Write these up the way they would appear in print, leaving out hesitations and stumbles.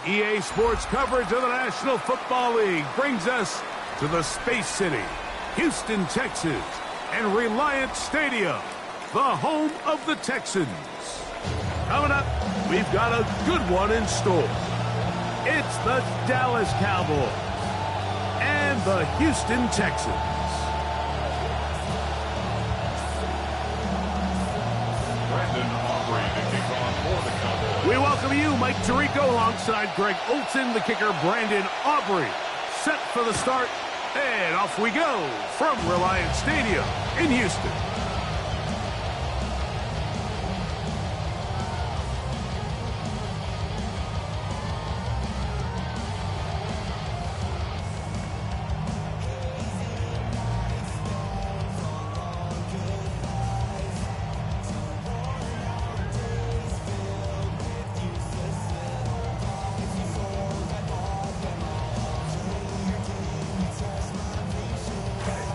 EA Sports coverage of the National Football League brings us to the Space City, Houston, Texas, and Reliant Stadium, the home of the Texans. Coming up, we've got a good one in store. It's the Dallas Cowboys and the Houston Texans. We welcome you, Mike Tirico, alongside Greg Olson, the kicker, Brandon Aubrey. Set for the start, and off we go from Reliant Stadium in Houston.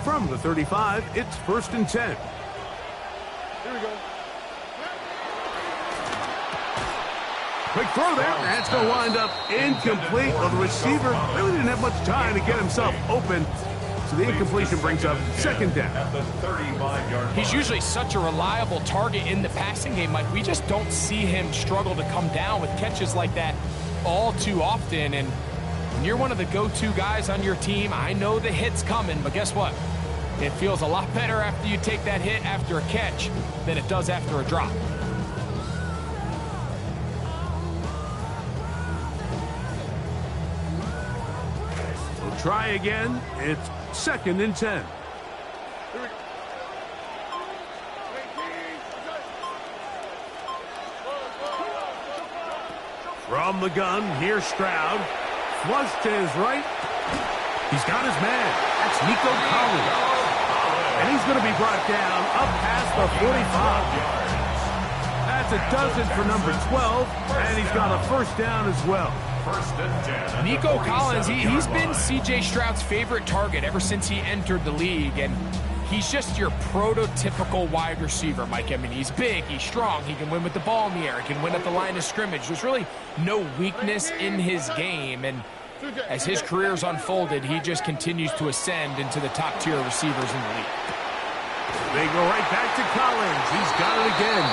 From the 35, it's 1st and 10. Here we go. Quick throw there. That's going to wind up incomplete. Well, the receiver really didn't have much time to get himself open. So the incompletion brings up 2nd down. He's usually such a reliable target in the passing game, Mike. We just don't see him struggle to come down with catches like that all too often. And when you're one of the go-to guys on your team, I know the hit's coming, but guess what? It feels a lot better after you take that hit after a catch than it does after a drop. We'll try again. It's 2nd and 10. From the gun, here's Stroud. Flush to his right. He's got his man. That's Nico Collins. And he's going to be brought down up past the 45. That's a dozen for number 12, and he's got a 1st down as well. Nico Collins, he's been C.J. Stroud's favorite target ever since he entered the league, and he's just your prototypical wide receiver, Mike. I mean, he's big, he's strong, he can win with the ball in the air, he can win at the line of scrimmage. There's really no weakness in his game, and as his career's unfolded, he just continues to ascend into the top-tier receivers in the league. They go right back to Collins. He's got it again.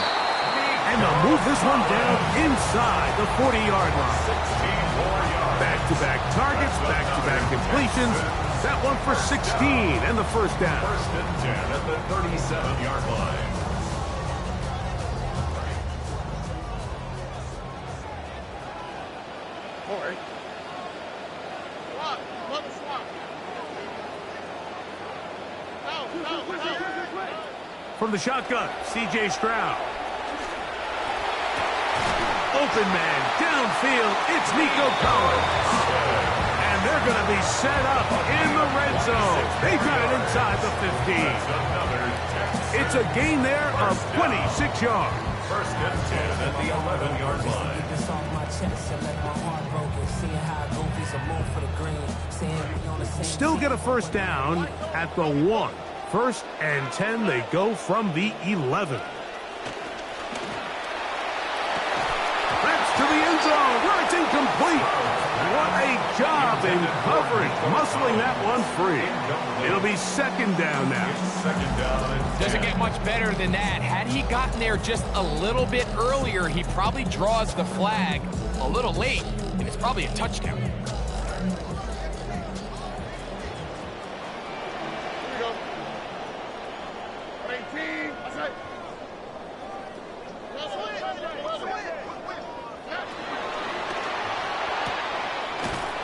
And they'll move this one down inside the 40-yard line. Back-to-back targets, back-to-back completions. That one for 16 and the 1st down. 1st and 10 at the 37-yard line. All right. From the shotgun, C.J. Stroud. Open man, downfield, it's Nico Collins. And they're going to be set up in the red zone. They got it inside the 15. It's a gain there of 26 yards. 1st and 10 at the 11-yard line. Still get a 1st down at the 1. 1st and 10, they go from the 11. That's to the end zone where it's incomplete. What a job in coverage, muscling that one free. It'll be 2nd down now. 2nd down. Doesn't get much better than that. Had he gotten there just a little bit earlier, he probably draws the flag a little late, and it's probably a touchdown.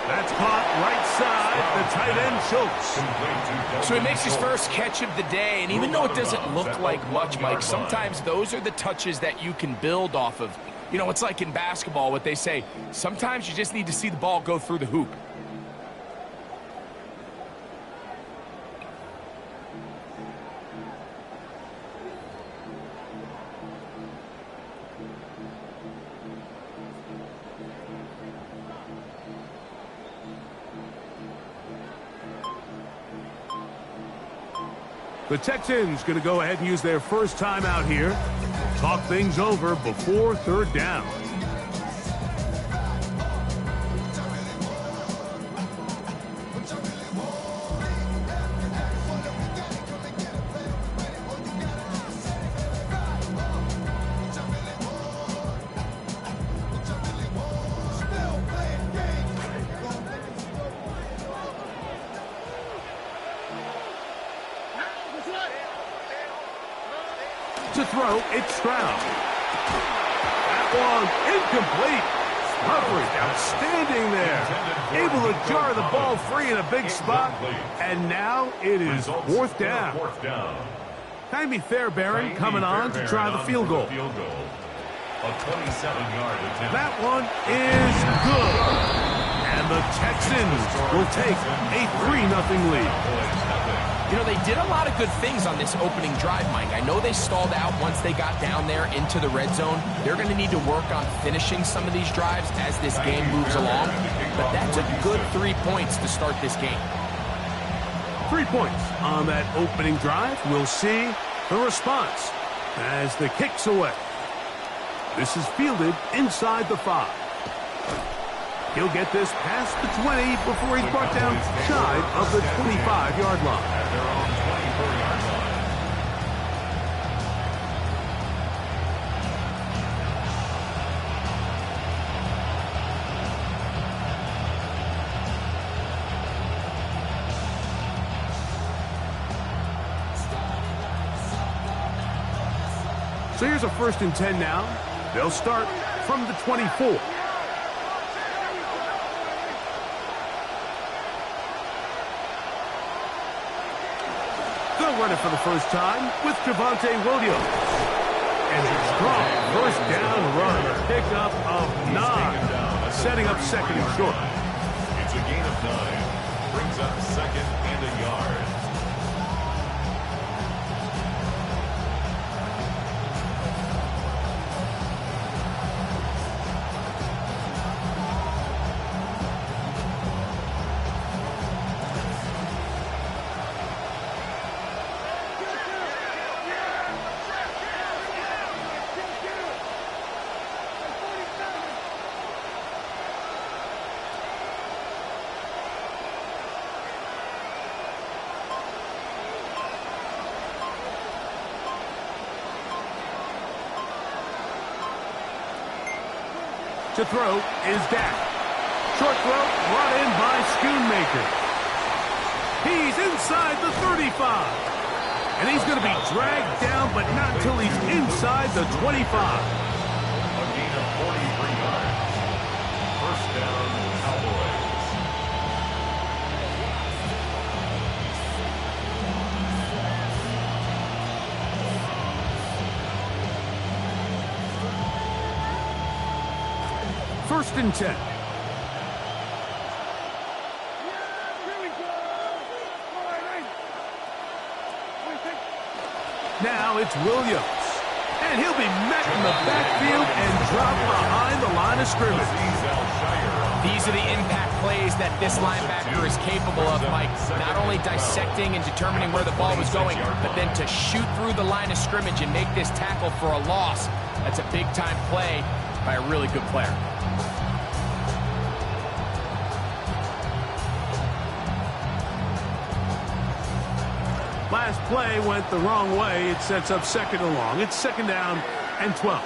That's caught right side. The tight end Schultz. So he makes his first catch of the day, and even though it doesn't look like much, Mike, sometimes those are the touches that you can build off of. You know, it's like in basketball, what they say, sometimes you just need to see the ball go through the hoop. The Texans going to go ahead and use their first timeout here. Talk things over before 3rd down. To throw, it's Stroud. That one incomplete. Coverage outstanding there. Able to jar the ball free in a big spot. And now it is fourth down. Can I be fair, Barron, coming on to try the field goal. A 27-yard attempt. That one is good. And the Texans will take a 3-0 lead. You know, they did a lot of good things on this opening drive, Mike. I know they stalled out once they got down there into the red zone. They're going to need to work on finishing some of these drives as this game moves along. But that's a good 3 points to start this game. 3 points on that opening drive. We'll see the response as the kick's away. This is fielded inside the 5. He'll get this past the 20 before he's brought down shy of the 25-yard line. At their own 24-yard line. So here's a 1st and 10 now. They'll start from the 24. They'll run it for the first time with Javonte Williams. And a strong first down run. Pickup of 9. Setting up 2nd and short. It's a gain of 9. Brings up 2nd and a yard. To throw is Dak. Short throw brought in by Schoonmaker. He's inside the 35. And he's going to be dragged down, but not until he's inside the 25. A gain of 43 yards. First down, Cowboys. First and 10. Now it's Williams. And he'll be met in the backfield and dropped behind the line of scrimmage. These are the impact plays that this linebacker is capable of, Mike. Not only dissecting and determining where the ball was going, but then to shoot through the line of scrimmage and make this tackle for a loss. That's a big-time play by a really good player. Last play went the wrong way. It sets up 2nd and long. It's 2nd down and 12.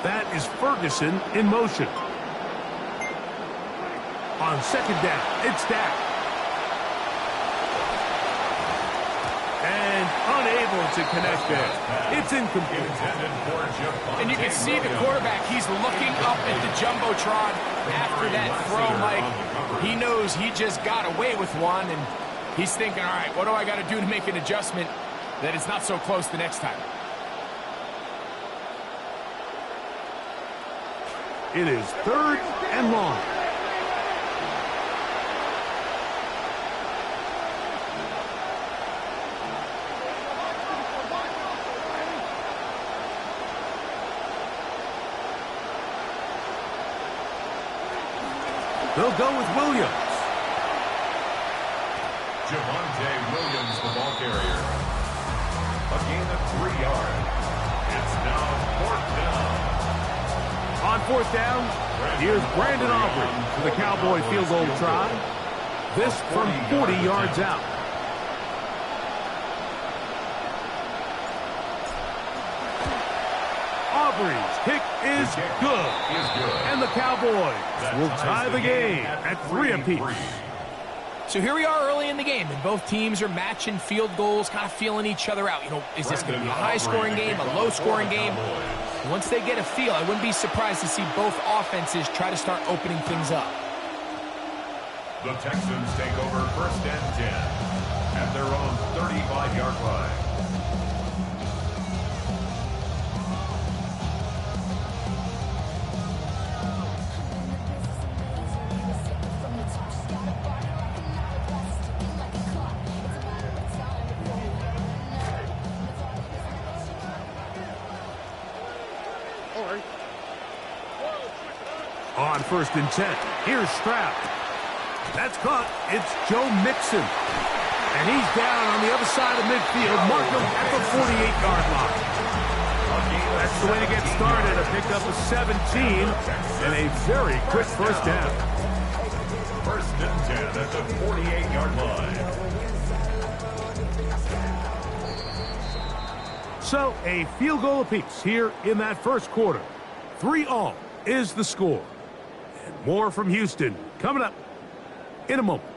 That is Ferguson in motion. On 2nd down, it's Dak. And unable to connect there. It's incomplete. And you can see the quarterback, he's looking up at the Jumbotron after that throw, Mike. He knows he just got away with one, and he's thinking, all right, what do I got to do to make an adjustment that it's not so close the next time? It is 3rd and long. They'll go with Williams. Javonte Williams, the ball carrier. A gain of 3 yards. It's now 4th down. On 4th down, here's Brandon Aubrey for the Cowboy field goal try. This from 40 yards out. Aubrey's kick is good. And the Cowboys will tie the game at 3 apiece. So here we are early in the game, and both teams are matching field goals, kind of feeling each other out. You know, is this going to be a high-scoring game, a low-scoring game? Once they get a feel, I wouldn't be surprised to see both offenses try to start opening things up. The Texans take over 1st and 10 at their own 35-yard line. On 1st and 10, here's Stroud. That's caught. It's Joe Mixon. And he's down on the other side of midfield. Mark him at the 48-yard line. That's the way to get started. A pickup of 17 and a very quick first down. 1st and 10 at the 48-yard line. So a field goal apiece here in that first quarter. 3-all is the score. And more from Houston coming up in a moment.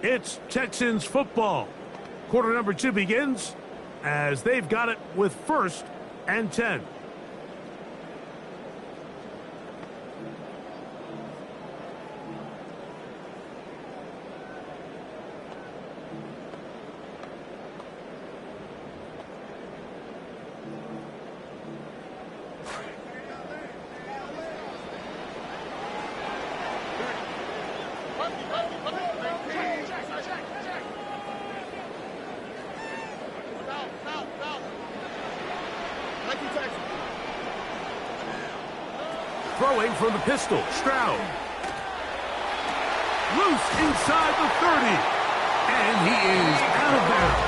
It's Texans football. Quarter number 2 begins as they've got it with 1st and 10. Throwing from the pistol, Stroud. Loose inside the 30. And he is out of bounds.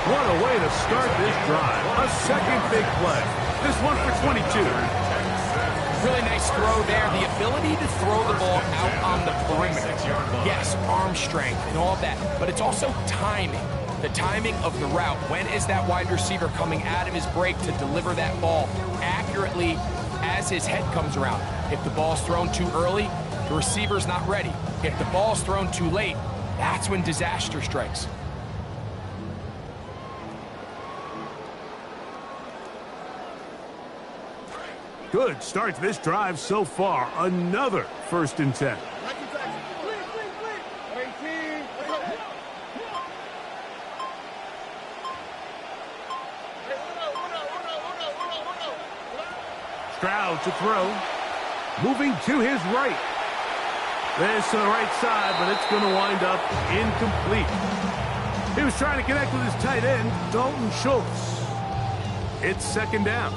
What a way to start this drive. A second big play. This one for 22. Really nice throw there. The ability to throw the ball out on the perimeter. Yes, arm strength and all that, but it's also timing. The timing of the route. When is that wide receiver coming out of his break to deliver that ball accurately as his head comes around? If the ball's thrown too early, the receiver's not ready. If the ball's thrown too late, that's when disaster strikes. Good start to this drive so far. Another 1st and 10. Stroud to throw. Moving to his right. This to the right side, but it's going to wind up incomplete. He was trying to connect with his tight end, Dalton Schultz. It's 2nd down.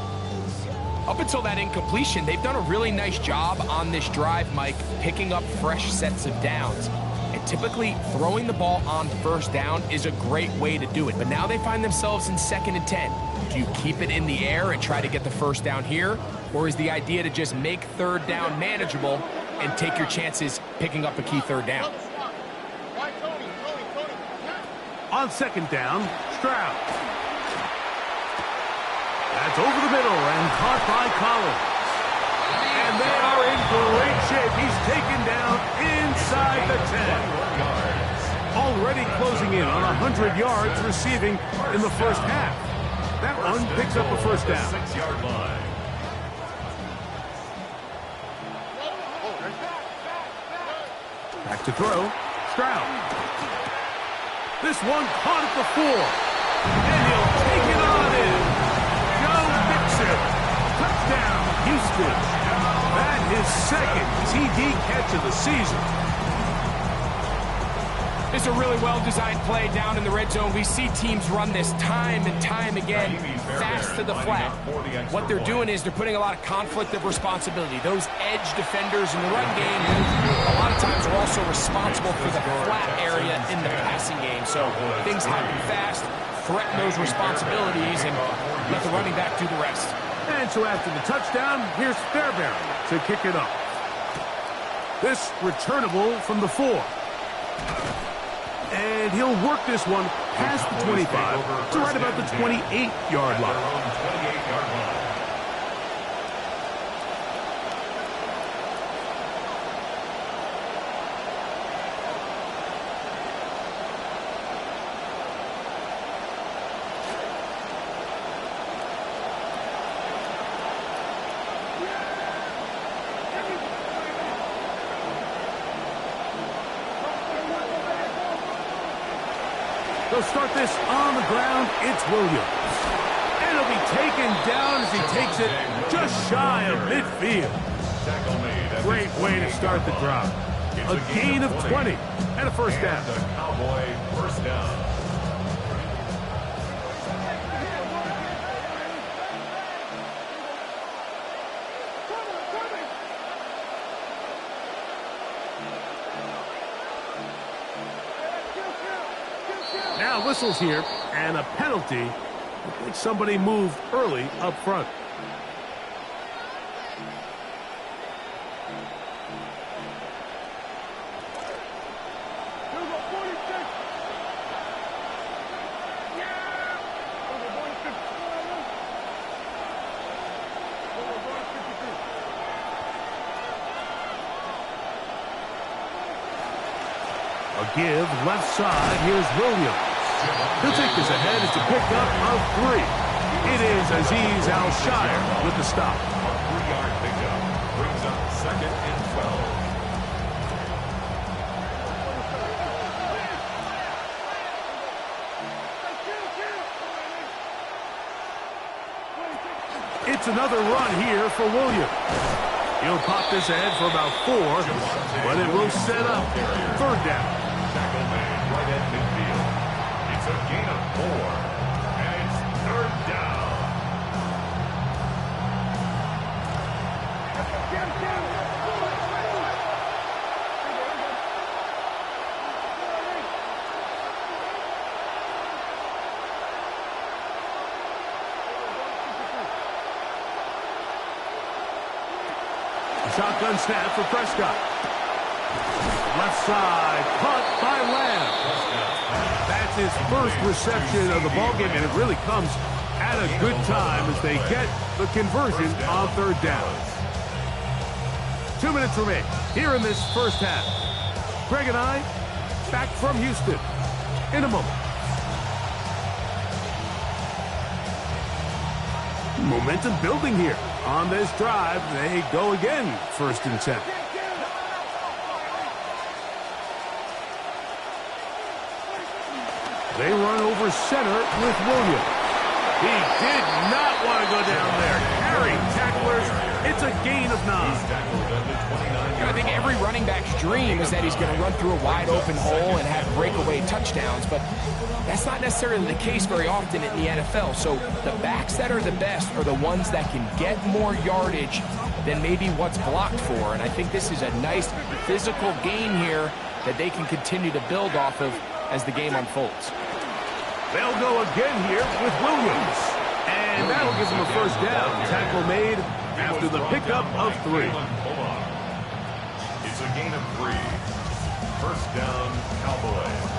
Up until that incompletion, they've done a really nice job on this drive, Mike, picking up fresh sets of downs. And typically, throwing the ball on 1st down is a great way to do it. But now they find themselves in 2nd and 10. Do you keep it in the air and try to get the 1st down here? Or is the idea to just make 3rd down manageable and take your chances picking up a key 3rd down? On 2nd down, Stroud. That's over the middle and caught by Collins. And they are in great shape. He's taken down inside the 10. Already closing in on 100 yards receiving in the first half. That one picks up a 1st down. 6-yard line. Back to throw. Stroud. This one caught at the 4. And he'll take it on in. Joe Mixon. Touchdown, Houston. That is 2nd TD catch of the season. It's a really well-designed play down in the red zone. We see teams run this time and time again, fast to the flat. What they're doing is they're putting a lot of conflict of responsibility. Those edge defenders in the run game, a lot of times are also responsible for the flat area in the passing game. So things happen fast, threaten those responsibilities, and let the running back do the rest. And so after the touchdown, here's Fairbairn to kick it off. This returnable from the 4. And he'll work this one past the 25 to right about the 28-yard line. They'll start this on the ground. It's Williams. And it'll be taken down as he takes it just shy of midfield. Great way to start the drive. A gain of 20 and a first down. Cowboy first down. Now whistles here, and a penalty. I think somebody moved early up front. A give left side. Here's Williams. He'll take this ahead. It's a pickup of 3. It is Azeez Al-Shire with the stop. A 3-yard pickup brings up 2nd and 12. It's another run here for Williams. He'll pop this ahead for about 4, but it will set up 3rd down. Tackle made right at midfield. It's a gain of 4, and it's 3rd down. Shotgun snap for Prescott. Left side, caught by Lamb. That's his first reception of the ballgame, and it really comes at a good time as they get the conversion on 3rd down. 2 minutes remain here in this first half. Greg and I back from Houston in a moment. Momentum building here on this drive. They go again, 1st and 10. They run over center with Williams. He did not want to go down there. Carrying tacklers. It's a gain of 9. I think every running back's dream is that he's going to run through a wide open hole and have breakaway touchdowns, but that's not necessarily the case very often in the NFL. So the backs that are the best are the ones that can get more yardage than maybe what's blocked for. And I think this is a nice physical game here that they can continue to build off of as the game unfolds. They'll go again here with Williams. And that'll give them a first down. Tackle made after the pickup of 3. It's a gain of 3. First down, Cowboys.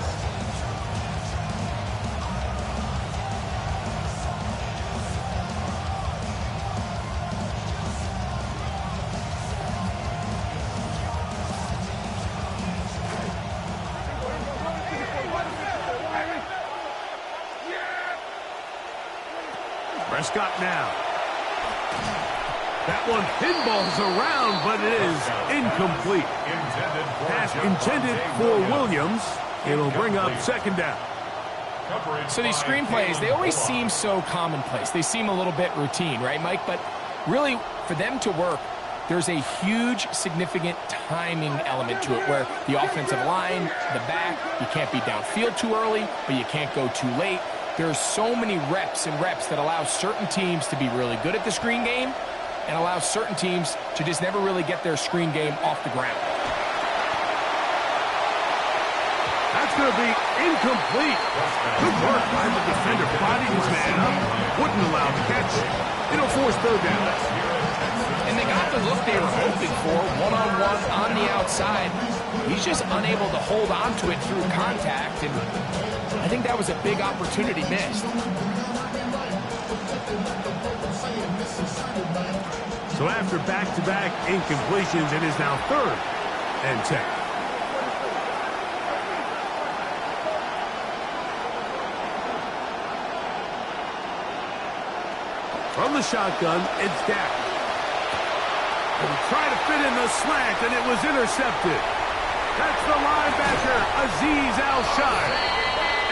Prescott now. That one pinballs around, but it is incomplete. Pass intended for Williams. It'll bring up 2nd down. So these screenplays, they always seem so commonplace. They seem a little bit routine, right, Mike? But really, for them to work, there's a huge, significant timing element to it where the offensive line, the back, you can't be downfield too early, but you can't go too late. There's so many reps and reps that allow certain teams to be really good at the screen game and allow certain teams to just never really get their screen game off the ground. That's That's going to be incomplete. Good work by the defender. Bodied his man up. Wouldn't allow the catch. It'll force third down. And they got the look they were hoping for, one-on-one on the outside. He's just unable to hold on to it through contact, and I think that was a big opportunity missed. So after back-to-back incompletions, it is now 3rd and 10. From the shotgun, it's Dak. And try to fit in the slant, and it was intercepted. That's the linebacker, Azeez Al-Shire.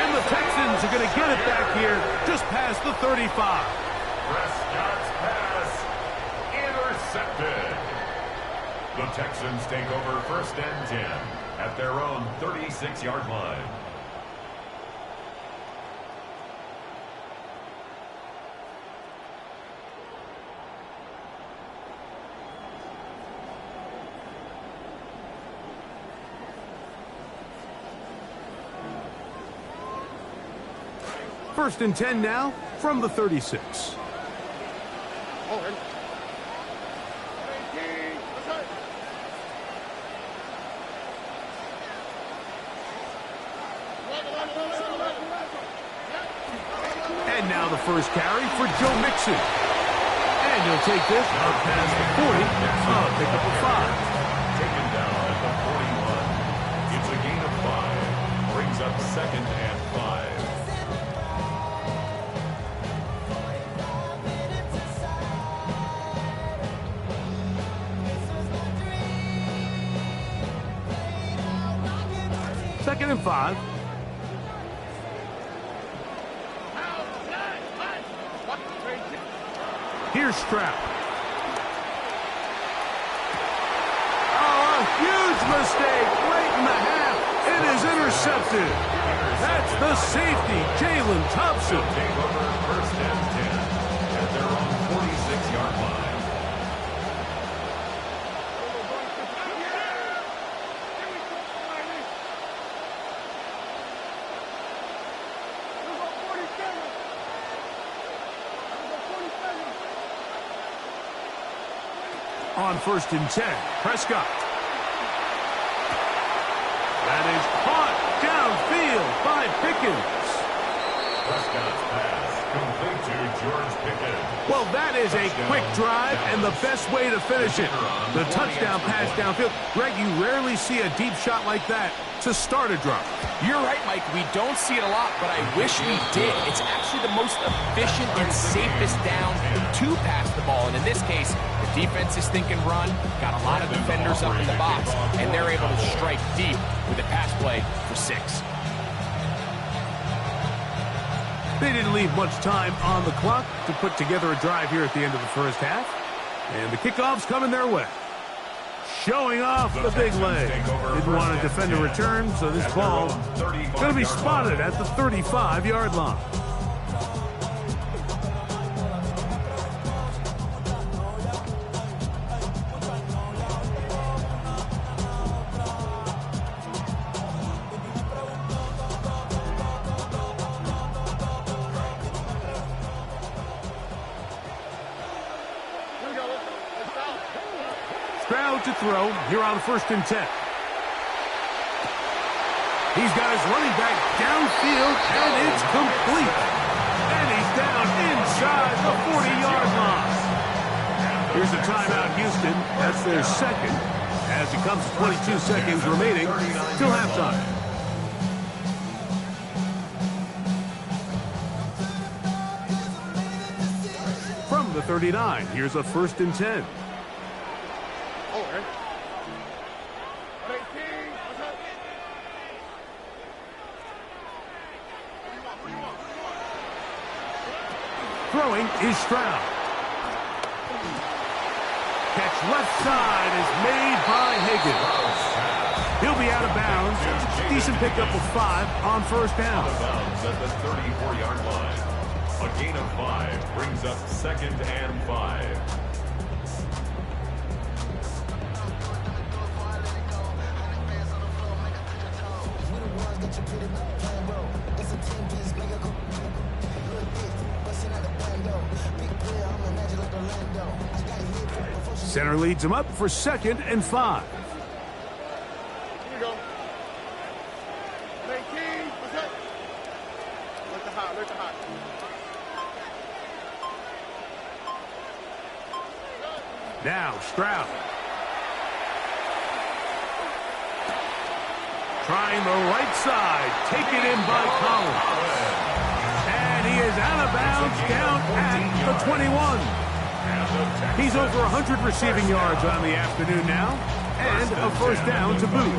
And the Texans are going to get it back here just past the 35. Prescott's pass intercepted. The Texans take over 1st and 10 at their own 36-yard line. First and 10 now from the 36. And now the first carry for Joe Mixon. And he'll take this up past the 40. Pick up a 5. Taken down at the 41. It's a gain of 5. Brings up 2nd and 5. Second and 5. Here's Stroud. Oh, a huge mistake late in the half. It is intercepted. That's the safety, Jalen Thompson. Take over 1st and 10 at their own 46-yard line. On 1st and 10, Prescott. That is caught downfield by Pickens. Prescott's pass complete to George Pickens. Well, that is a quick drive and the best way to finish it. The touchdown pass downfield. Greg, you rarely see a deep shot like that to start a drive. You're right, Mike. We don't see it a lot, but I wish we did. It's actually the most efficient and safest down to pass the ball. And in this case, the defense is thinking run, got a lot of defenders up in the box, and they're able to strike deep with a pass play for 6. They didn't leave much time on the clock to put together a drive here at the end of the first half. And the kickoff's coming their way. Showing off the big leg. Didn't want to defend a return, so this ball going to be spotted at the 35-yard line. Stroud to throw here on 1st and 10. He's got his running back downfield, and it's complete. And he's down inside the 40-yard line. Here's a timeout, Houston. That's their second, as it comes to 22 seconds remaining till halftime. From the 39, here's a 1st and 10. Throwing is Stroud. Catch left side is made by Higgins. He'll be out of bounds. Decent pickup of 5 on 1st down. Out of bounds at the 34-yard line. A gain of 5 brings up 2nd and 5. Center leads him up for 2nd and 5. Here you go. Hey, King, what's up? Let the hot, let the hot. Now Stroud. Trying the right side. Taken in by Collins. And he is out of bounds down at the 21. He's over 100 receiving yards on the afternoon now. And a first down to boot.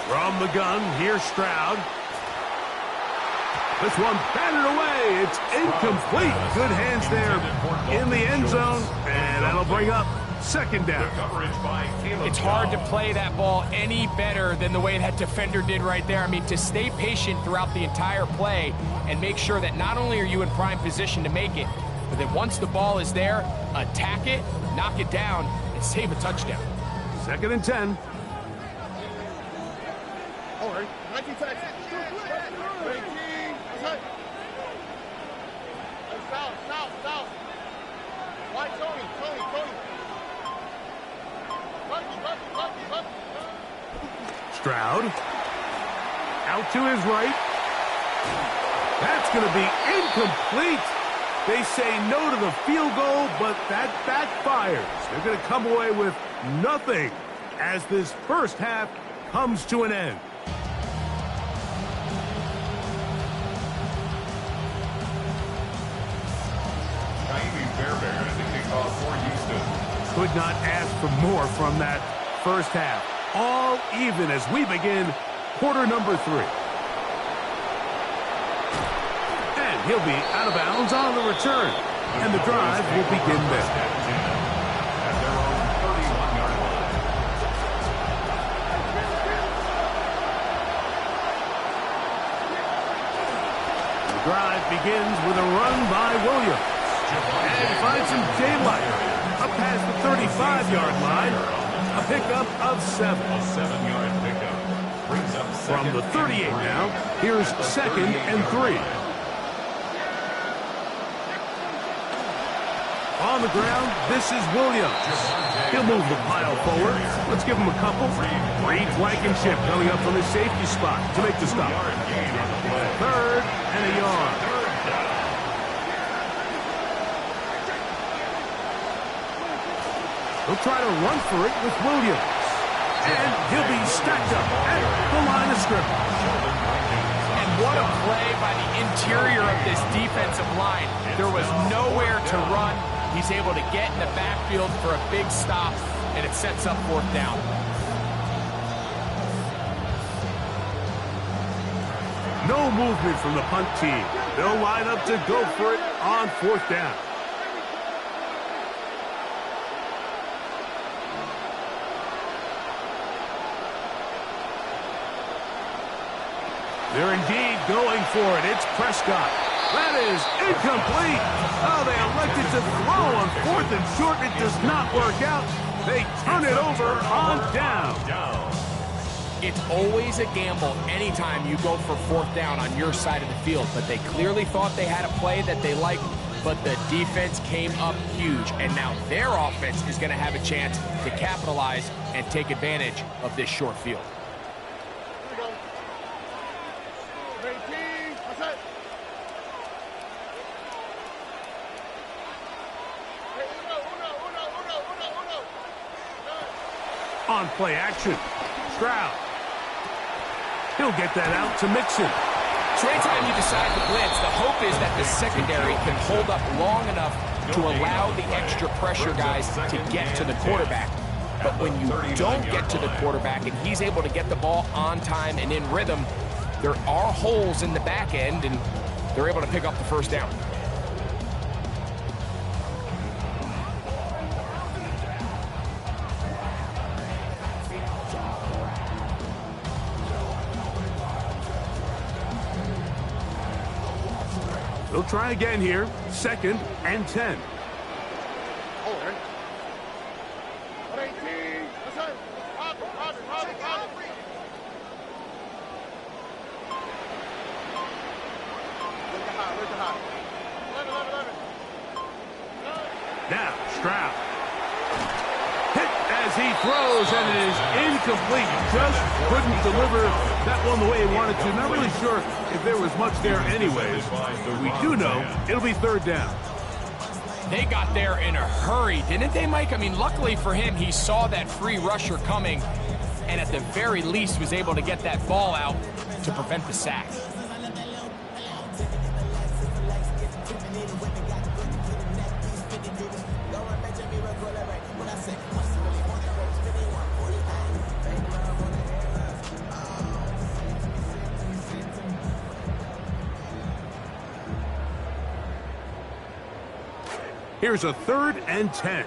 From the gun, here's Stroud. This one batted away. It's incomplete. Good hands there in the end zone, and that'll bring up 2nd down. It's hard to play that ball any better than the way that defender did right there. I mean, to stay patient throughout the entire play and make sure that not only are you in prime position to make it, but that once the ball is there, attack it, knock it down, and save a touchdown. 2nd and 10. All right, 19 taxes. Hey, King, what's up? Hey, south. White Tony. Stroud. Out to his right. That's going to be incomplete. They say no to the field goal, but that backfires. They're going to come away with nothing as this first half comes to an end. Could not ask for more from that first half. All even as we begin quarter number 3. And he'll be out of bounds on the return. And the drive will begin there. The drive begins with a run by Williams. And finds some daylight up past the 35-yard line. A pickup of 7. A 7-yard pickup brings up From the 38 now, here's 2nd and 3. On the ground, this is Williams. He'll move the pile forward. Let's give him a couple. Reed Blankenship coming up from his safety spot to make the stop. 3rd and a yard. He'll try to run for it with Williams. And he'll be stacked up at the line of scrimmage. And what a play by the interior of this defensive line. There was nowhere to run. He's able to get in the backfield for a big stop, and it sets up 4th down. No movement from the punt team. They'll line up to go for it on 4th down. They're indeed going for it. It's Prescott. That is incomplete. Oh, they elected to throw on 4th and short. It does not work out. They turn it over on down. It's always a gamble anytime you go for 4th down on your side of the field, but they clearly thought they had a play that they liked, but the defense came up huge, and now their offense is going to have a chance to capitalize and take advantage of this short field. On play action, Stroud. He'll get that out to Mixon. So anytime you decide to blitz, the hope is that the secondary can hold up long enough to allow the extra pressure guys to get to the quarterback. But when you don't get to the quarterback and he's able to get the ball on time and in rhythm, there are holes in the back end, and they're able to pick up the first down. He'll try again here. 2nd and 10. Hold it. 118. Listen. Roger. Look at high. 11. Now, Stroud. Hit as he throws, and it is incomplete. Just couldn't deliver that one the way he wanted to. Not really sure if there was much there anyways. We do know it'll be 3rd down. They got there in a hurry, didn't they, Mike? I mean, luckily for him, he saw that free rusher coming, and at the very least was able to get that ball out to prevent the sack. Here's a 3rd and 10.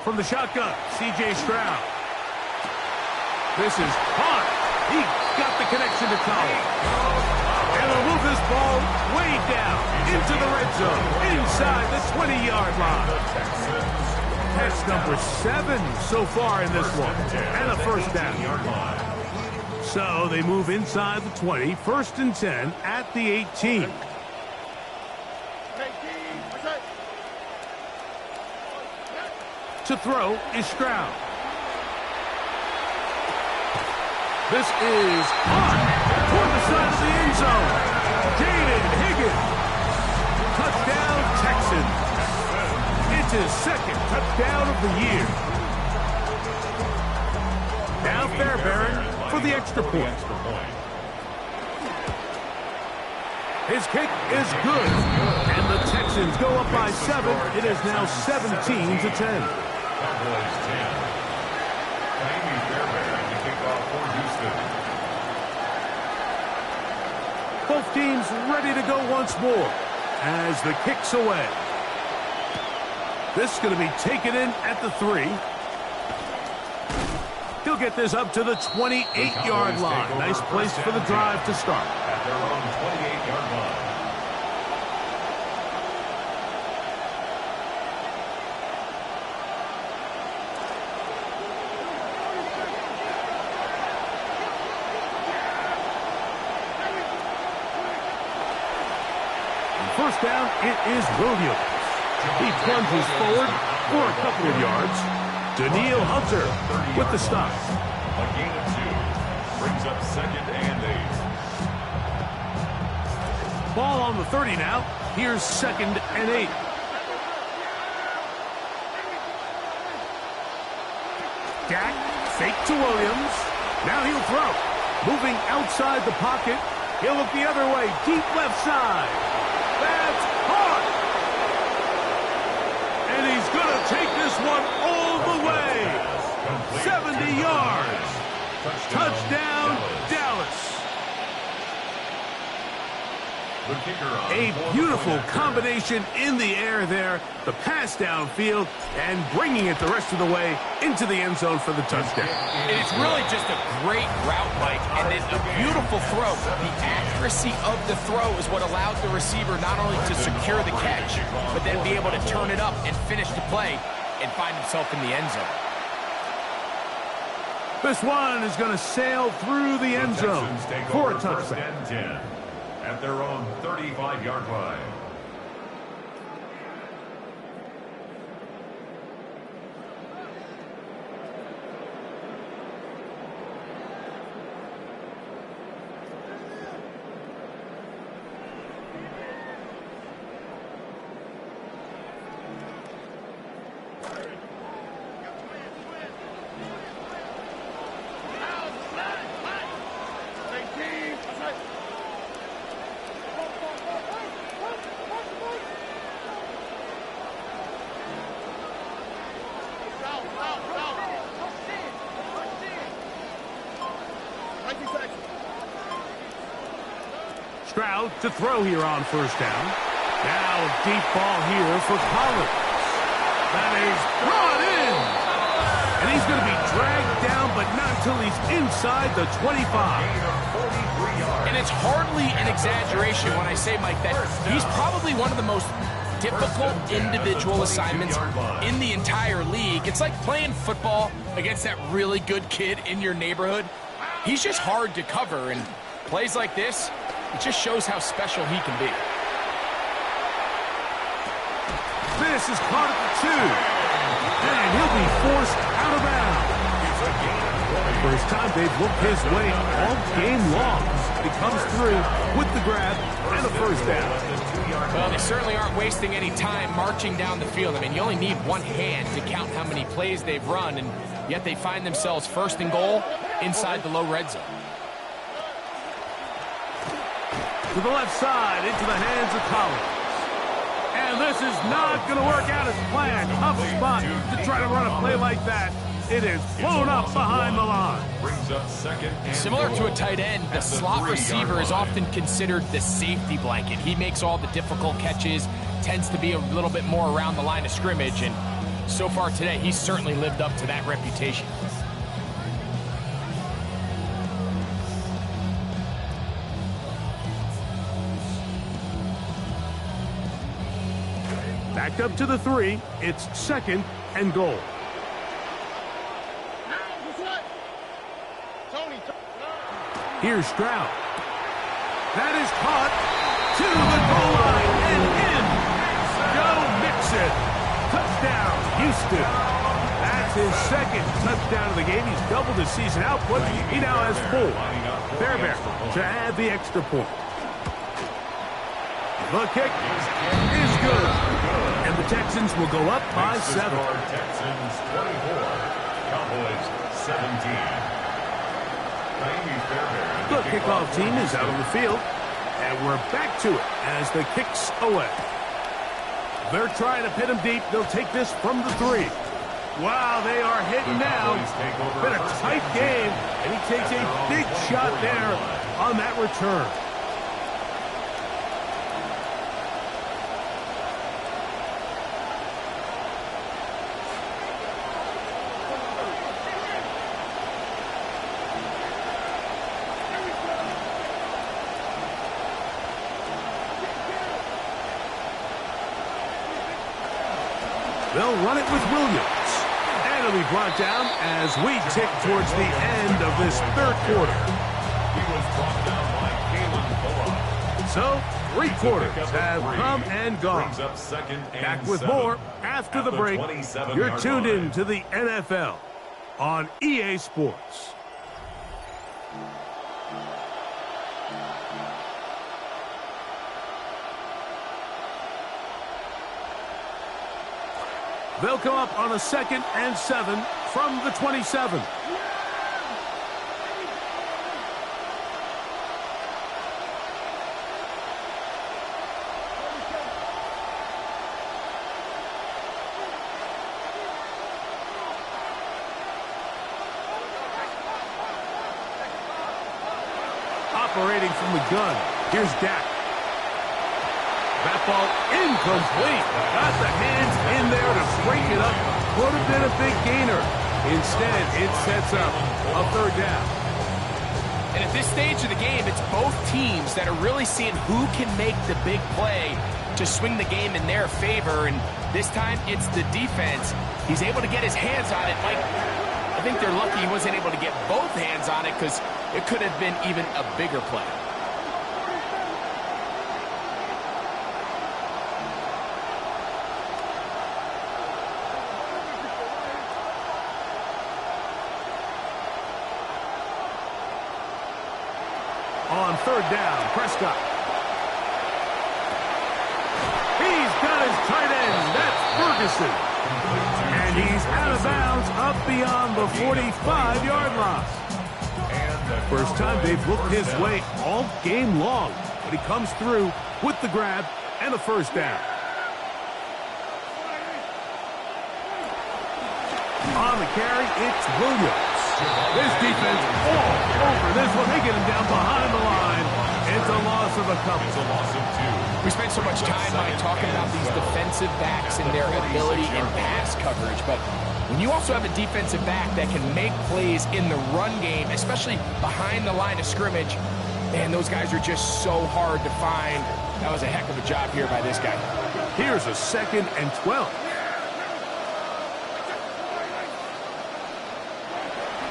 From the shotgun, C.J. Stroud. This is hot. He got the connection to Collins. And they'll move this ball way down into the red zone, inside the 20-yard line. That's number 7 so far in this one, and a 1st down. So they move inside the 20, 1st and 10 at the 18. To throw is Stroud. This is on toward the side of the end zone. Jaden Higgins. Touchdown, Texans. It's his 2nd touchdown of the year. Now Fairbairn for the extra point. His kick is good. And the Texans go up by 7. It is now 17-10. Cowboys 10. Jamie Fairbairn to kick off for Houston. Both teams ready to go once more as the kick's away. This is going to be taken in at the 3. He'll get this up to the 28-yard line. Nice place for the drive to start. At their own 28-yard line. First down, it is Williams. He plunges forward for a couple of yards. Daniil Hunter with the stop. A gain of 2. Brings up 2nd and 8. Ball on the 30 now. Here's 2nd and 8. Dak, fake to Williams. Now he'll throw. Moving outside the pocket. He'll look the other way. Deep left side. That's hard. And he's going to take this one all the way. 70 yards. Touchdown, Dallas. A beautiful combination in the air there. The pass downfield and bringing it the rest of the way into the end zone for the touchdown. It's really just a great route, Mike, and then a beautiful throw. The accuracy of the throw is what allowed the receiver not only to secure the catch, but then be able to turn it up and finish the play and find himself in the end zone. This one is going to sail through the end zone for a touchdown. At their own 35-yard line. Stroud to throw here on first down. Now deep ball here for Collins. That is brought in. And he's going to be dragged down, but not until he's inside the 25. And it's hardly an exaggeration when I say, Mike, that he's probably one of the most difficult individual assignments in the entire league. It's like playing football against that really good kid in your neighborhood. He's just hard to cover, and plays like this, it just shows how special he can be. This is caught at the 2. And he'll be forced out of bounds. First time they've looked his way all game long. He comes through with the grab and a first down. Well, they certainly aren't wasting any time marching down the field. I mean, you only need one hand to count how many plays they've run, and yet they find themselves first and goal inside the low red zone. To the left side, into the hands of Collins. And this is not going to work out as planned. Tough spot to try to run a play like that. It is blown up behind the line. Similar to a tight end, the slot receiver is often considered the safety blanket. He makes all the difficult catches, tends to be a little bit more around the line of scrimmage, and so far today, he's certainly lived up to that reputation. Backed up to the 3. It's second and goal. Here's Stroud. That is caught to the goal line and in. Joe Mixon. Touchdown, Houston. That's his second touchdown of the game. He's doubled his season output. He now has 4. Fairbairn to add the extra point. The kick is good. And the Texans will go up by 7. Texans 24, Cowboys 17. The kickoff team is out on the field, and we're back to it as the kick's away. They're trying to pin him deep. They'll take this from the 3. Wow, they are hitting now. Been a tight game, and he takes a big shot there on that return. They'll run it with Williams. And it'll be brought down as we tick towards the end of this third quarter. He was brought down by Kalen Bullock. So, 3 quarters have come and gone. Back with more after the break. You're tuned in to the NFL on EA Sports. They'll come up on a 2nd and 7 from the 27. Operating from the gun. Here's Dak. That ball incomplete. Got the hands in there to break it up. Would have been a big gainer. Instead, it sets up a 3rd down. And at this stage of the game, it's both teams that are really seeing who can make the big play to swing the game in their favor. And this time, it's the defense. He's able to get his hands on it. Mike, I think they're lucky he wasn't able to get both hands on it because it could have been even a bigger play. On 3rd down, Prescott. He's got his tight end. That's Ferguson. And he's out of bounds up beyond the 45-yard line. First time they've looked his way all game long, but he comes through with the grab and a 1st down. On the carry, it's Williams. This defense all over this one. They get him down behind the line. It's a loss of a couple. It's a loss of 2. We spent so much time, Mike, talking about these defensive backs and their ability in pass coverage, but When you also have a defensive back that can make plays in the run game, especially behind the line of scrimmage, man, those guys are just so hard to find. That was a heck of a job here by this guy. Here's a 2nd and 12.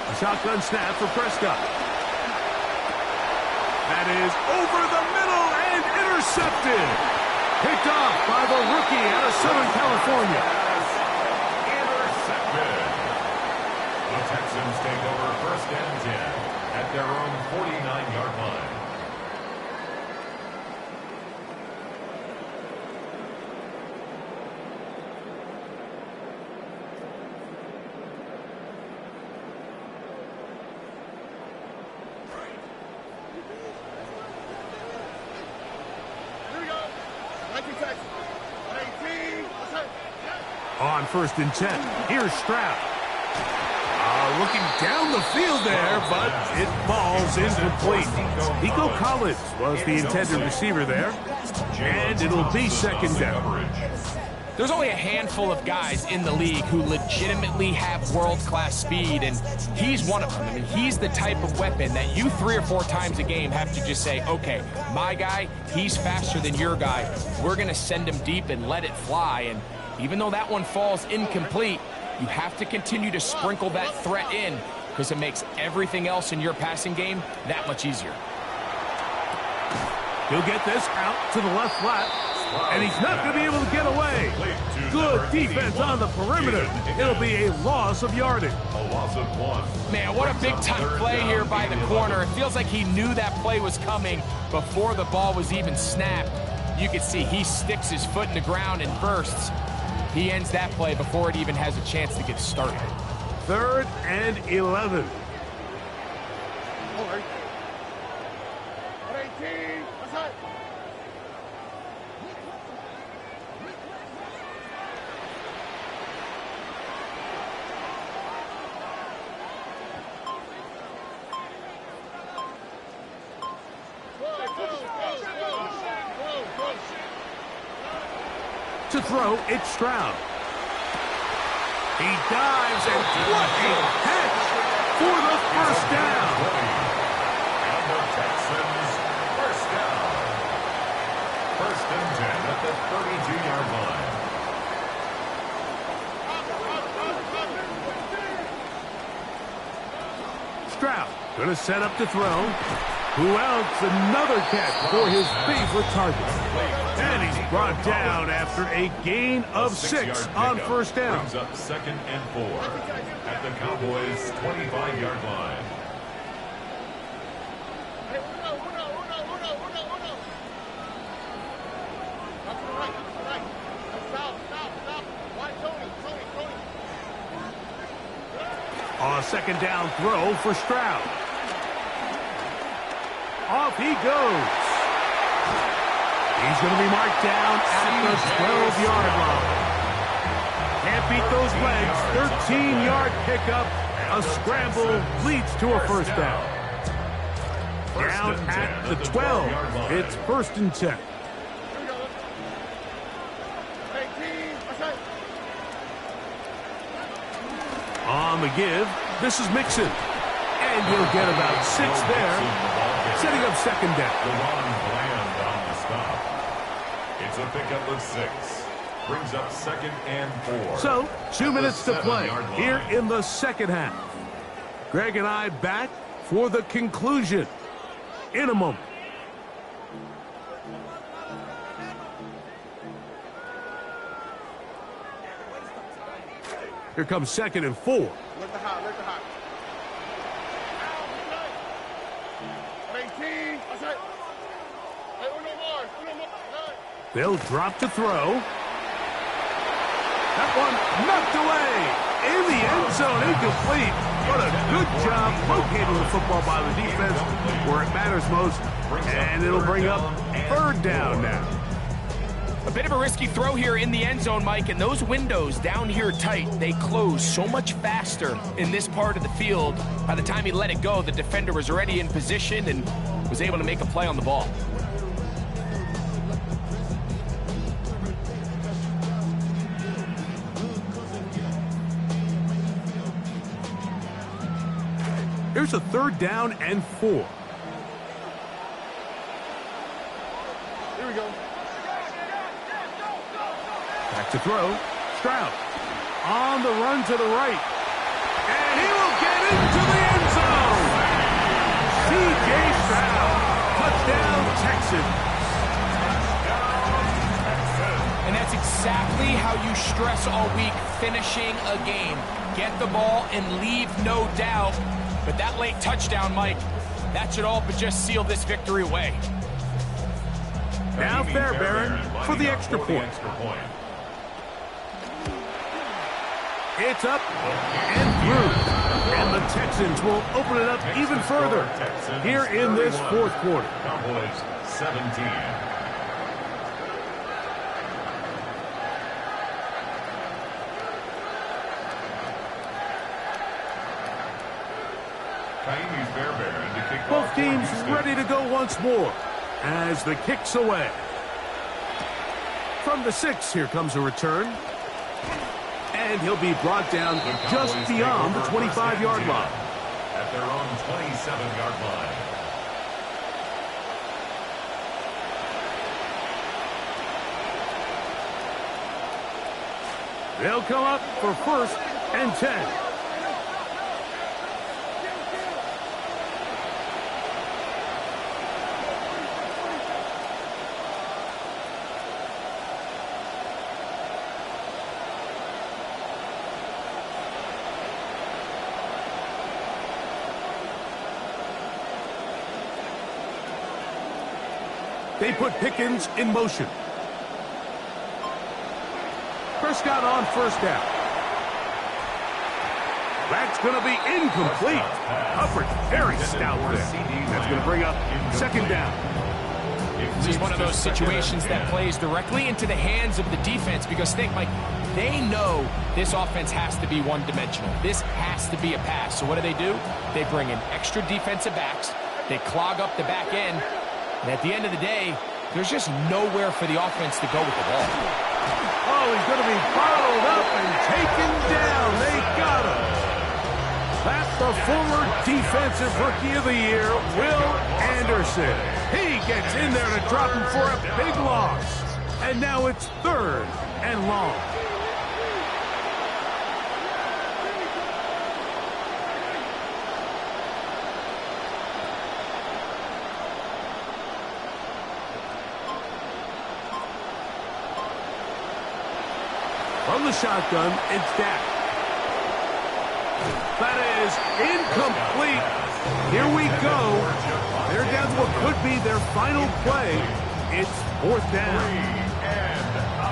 A shotgun snap for Prescott. That is over the middle and intercepted. Picked off by the rookie out of Southern California. Intercepted. The Texans take over 1st and 10 at their own 49-yard line. On 1st and 10, here's Stroud. Looking down the field there, but it falls incomplete. Nico Collins was the intended receiver there, and it'll be 2nd down. There's only a handful of guys in the league who legitimately have world-class speed, and he's one of them. I mean, he's the type of weapon that you 3 or 4 times a game have to just say, okay, my guy, he's faster than your guy. We're going to send him deep and let it fly. And even though that one falls incomplete, you have to continue to sprinkle that threat in because it makes everything else in your passing game that much easier. He'll get this out to the left flat, and he's not going to be able to get away. Good defense on the perimeter. It'll be a loss of yardage. A loss of 1. Man, what a big-time play here by the corner. It feels like he knew that play was coming before the ball was even snapped. You can see he sticks his foot in the ground and bursts. He ends that play before it even has a chance to get started. 3rd and 11. To throw, it's Stroud. He dives, and what a catch for the 1st down. And the Texans, 1st down. 1st and 10 at the 32-yard line. Stroud going to set up to throw. Who else? Another catch for his favorite target. And he's brought down after a gain of 6 on 1st down. Brings up 2nd and 4 at the Cowboys' 25-yard line. On 2nd down throw for Stroud. Off he goes. He's going to be marked down at the 12-yard line. Can't beat those legs. 13-yard pickup. A scramble leads to a 1st down. Down at the 12. It's 1st and 10. On the give, this is Mixon. And he'll get about 6 there, setting up 2nd down. It's a pickup of 6. Brings up 2nd and 4. So, 2 minutes to play here in the 2nd half. Greg and I back for the conclusion in a moment. Here comes 2nd and 4. They'll drop to throw. That one knocked away in the end zone, incomplete. What a good job locating the football by the defense where it matters most. And it'll bring up 3rd down now. A bit of a risky throw here in the end zone, Mike, and those windows down here tight, they close so much faster in this part of the field. By the time he let it go, the defender was already in position and was able to make a play on the ball. Here's a 3rd down and 4. Here we go. Back to throw. Stroud on the run to the right. And he will get into the end zone. C.J. Stroud. Touchdown, Texans. And that's exactly how you stress all week, finishing a game. Get the ball and leave no doubt. But that late touchdown, Mike, that should all but just seal this victory away. Now Fairbairn for the extra point. It's up and through. And the Texans will open it up even further here in this 4th quarter. Cowboys 17. Both teams ready to go once more as the kick's away. From the 6, here comes a return. And he'll be brought down just beyond the 25-yard line. At their own 27-yard line. They'll come up for 1st and 10. They put Pickens in motion. Prescott on 1st down. That's going to be incomplete. Hubbard very stout there. That's going to bring up 2nd down. This is one of those situations that plays directly into the hands of the defense because think, Mike, they know this offense has to be one-dimensional. This has to be a pass. So what do? They bring in extra defensive backs. They clog up the back end. And at the end of the day, there's just nowhere for the offense to go with the ball. Oh, he's going to be bottled up and taken down. They got him. That's the former Defensive Rookie of the Year, Will Anderson. He gets in there to drop him for a big loss. And now it's 3rd and long. From the shotgun, it's Dak. That is incomplete. Here we go. They're down to what could be their final play. It's 4th down.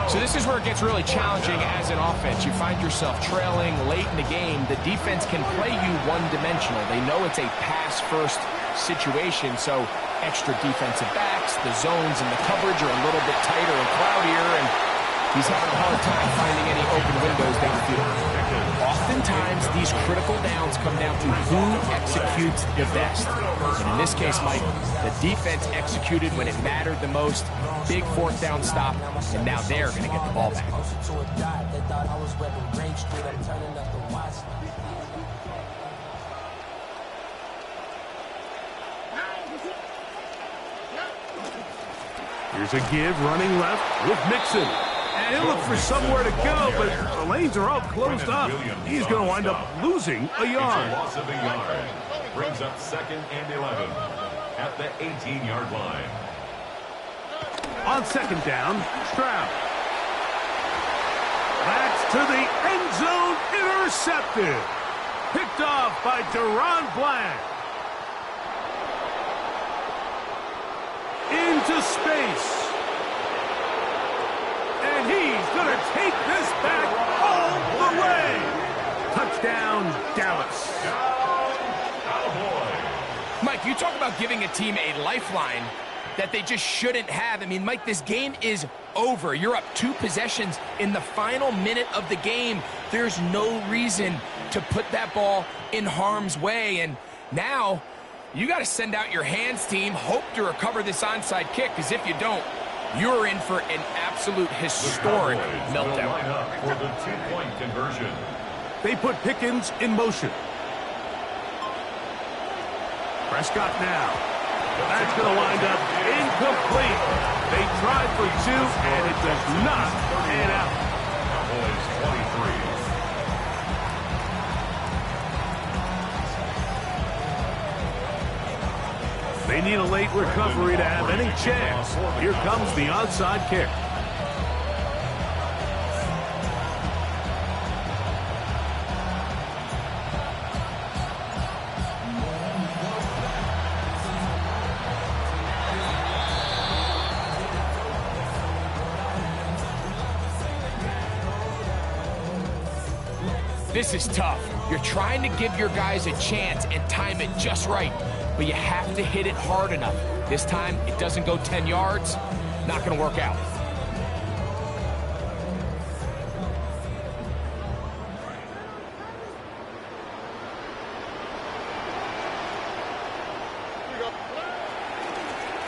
So this is where it gets really challenging as an offense. You find yourself trailing late in the game. The defense can play you one-dimensional. They know it's a pass-first situation, so extra defensive backs, the zones and the coverage are a little bit tighter and cloudier, and he's having a hard time finding any open windows downfield. Oftentimes, these critical downs come down to who executes the best. And in this case, Mike, the defense executed when it mattered the most. Big 4th down stop, and now they're going to get the ball back. Here's a give running left with Mixon. And he'll look for somewhere to go, but the lanes are all closed up. He's going to wind up losing a yard. It's a loss of a yard. Brings up 2nd and 11 at the 18-yard line. On 2nd down, Stroud. That's to the end zone, intercepted. Picked off by Deron Bland. Into space. And he's going to take this back all the way. Touchdown, Dallas. Mike, you talk about giving a team a lifeline that they just shouldn't have. I mean, Mike, this game is over. You're up 2 possessions in the final minute of the game. There's no reason to put that ball in harm's way. And now you got to send out your hands team, hope to recover this onside kick, because if you don't, you're in for an absolute historic meltdown. Line up for the 2-point conversion. They put Pickens in motion. Prescott now. That's going to wind up incomplete. They tried for 2, and it does not pan out. Cowboys 23. They need a late recovery to have any chance. Here comes the onside kick. This is tough. You're trying to give your guys a chance and time it just right, but you have to hit it hard enough. This time, it doesn't go 10 yards. Not going to work out.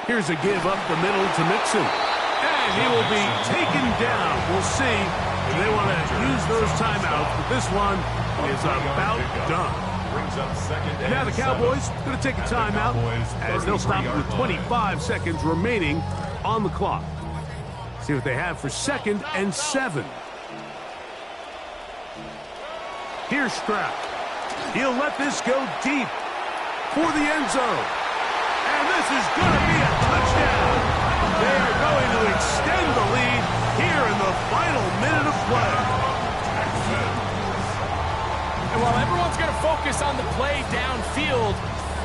Here's a give up the middle to Mixon. And he will be taken down. We'll see if they want to use those timeouts, but this one is about done. Now the Cowboys going to take a timeout as they'll stop with 25 seconds remaining on the clock. See what they have for 2nd and 7. Here's Stroud. He'll let this go deep for the end zone. And this is going to be a touchdown. They are going to extend the lead here in the final minute of play. And while everyone's going to focus on the play downfield,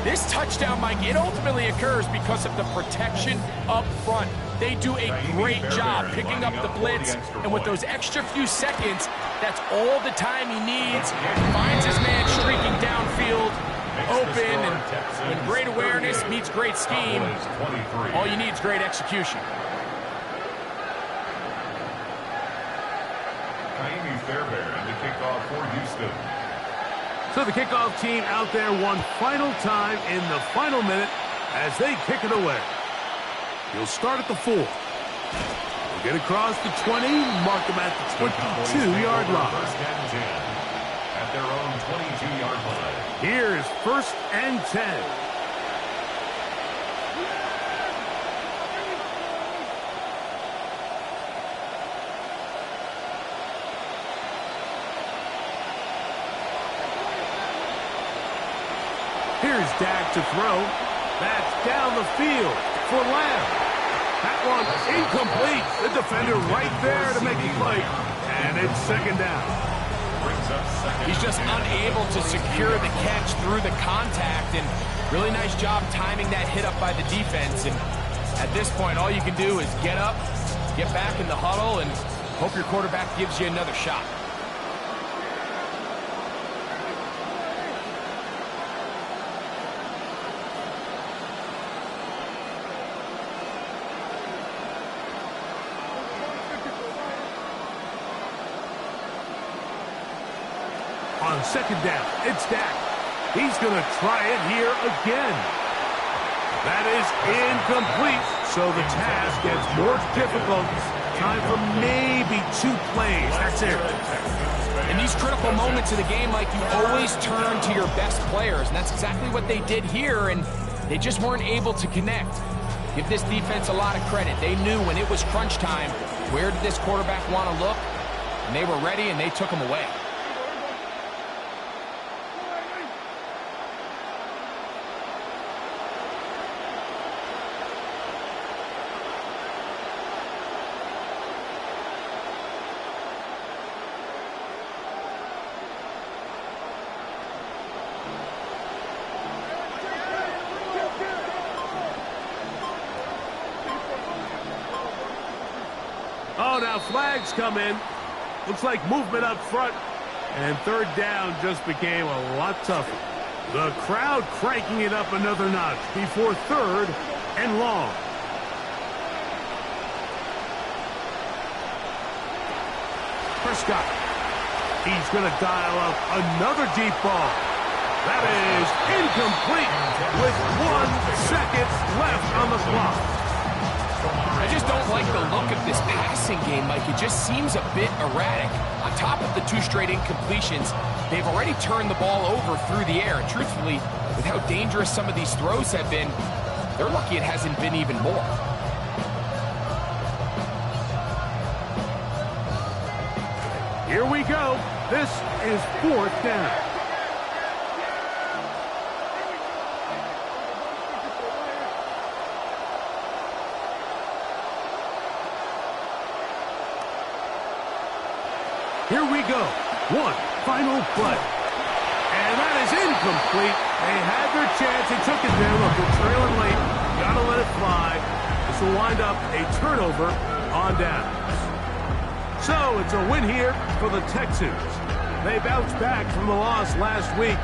this touchdown, Mike, it ultimately occurs because of the protection up front. They do a great job picking up the blitz, and with those extra few seconds, that's all the time he needs. Finds his man streaking downfield, open, and when great awareness meets great scheme, all you need is great execution. Fairbairn to kick off for Houston. So the kickoff team out there one final time in the final minute as they kick it away. He'll start at the 4. We'll get across the 20, mark them at the 22-yard line. First and 10 at their own 22-yard line. Here's 1st and 10. Here's Dak to throw. That's down the field for Lamb. That one incomplete. The defender right there to make the play. And it's 2nd down. He's just unable to secure the catch through the contact, and really nice job timing that hit up by the defense. And at this point, all you can do is get up, get back in the huddle, and hope your quarterback gives you another shot. On 2nd down, it's Dak. He's going to try it here again. That is incomplete, so the task gets more difficult. Time for maybe 2 plays. That's it. In these critical moments of the game, Mike, you always turn to your best players, and that's exactly what they did here, and they just weren't able to connect. Give this defense a lot of credit. They knew when it was crunch time, where did this quarterback want to look, and they were ready, and they took him away. Oh, now flags come in. Looks like movement up front. And 3rd down just became a lot tougher. The crowd cranking it up another notch before 3rd and long. Prescott. He's going to dial up another deep ball. That is incomplete with 1 second left on the clock. I just don't like the look of this passing game. game, Mike, it just seems a bit erratic. On top of the 2 straight incompletions, they've already turned the ball over through the air. And truthfully, with how dangerous some of these throws have been, they're lucky it hasn't been even more. Here we go. This is 4th down. Here we go. One final play. And that is incomplete. They had their chance. They took it there. Look, they're trailing late. Got to let it fly. This will wind up a turnover on downs. So it's a win here for the Texans. They bounced back from the loss last week.